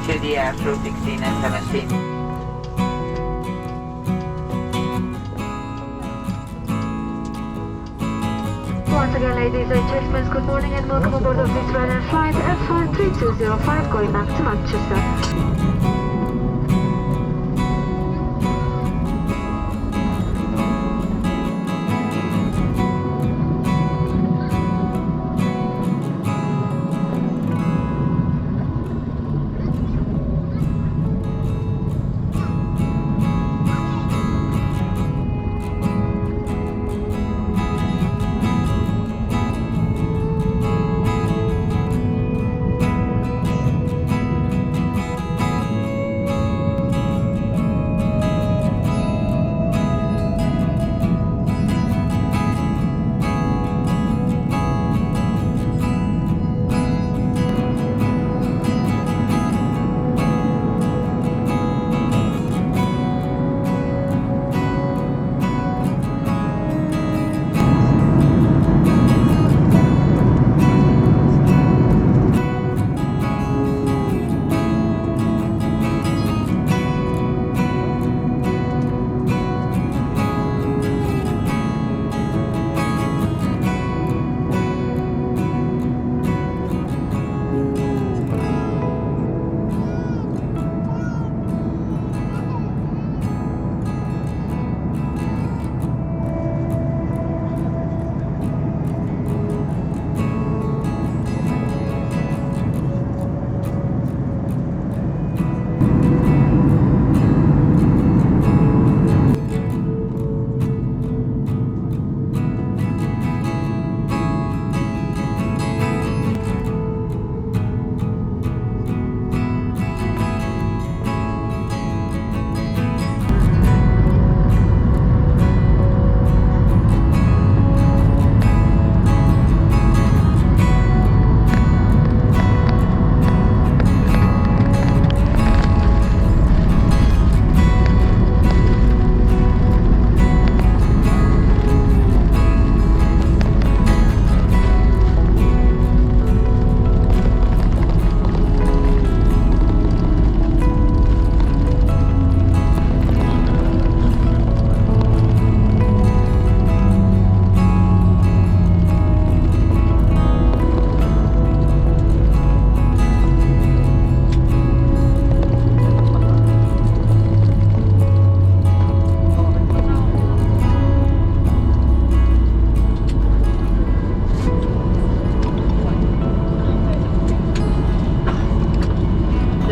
to the through 16 and 17. Once again, ladies and gentlemen, good morning and welcome aboard of this Ryanair flight F3205 going back to Manchester.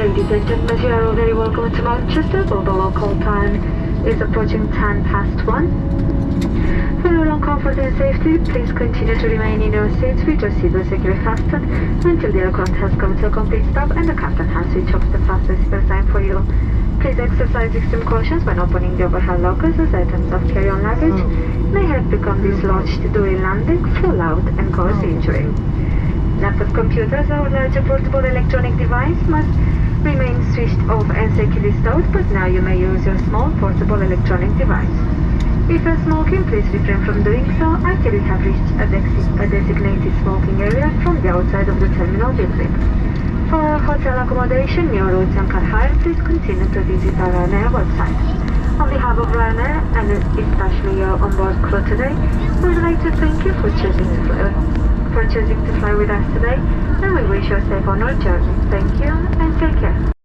Ladies and gentlemen, you are all very welcome to Manchester. The local time is approaching 1:10. For your own comfort and safety, please continue to remain in your seats with your seatbelt securely fastened until the aircraft has come to a complete stop and the captain has switched off the fastest spare time for you. Please exercise extreme cautions when opening the overhead lockers, as items of carry-on luggage may have become dislodged during landing, fall out and cause injury. Laptop computers or larger portable electronic device must remain switched off and securely stowed, but now you may use your small portable electronic device. If you're smoking, please refrain from doing so until you have reached a designated smoking area from the outside of the terminal building. For hotel accommodation, meal routes and car hire, please continue to visit our Ryanair website. On behalf of Ryanair and especially your onboard crew today, we would like to thank you for choosing to fly with us today, and we wish you a safe on our journey. Thank you and take care.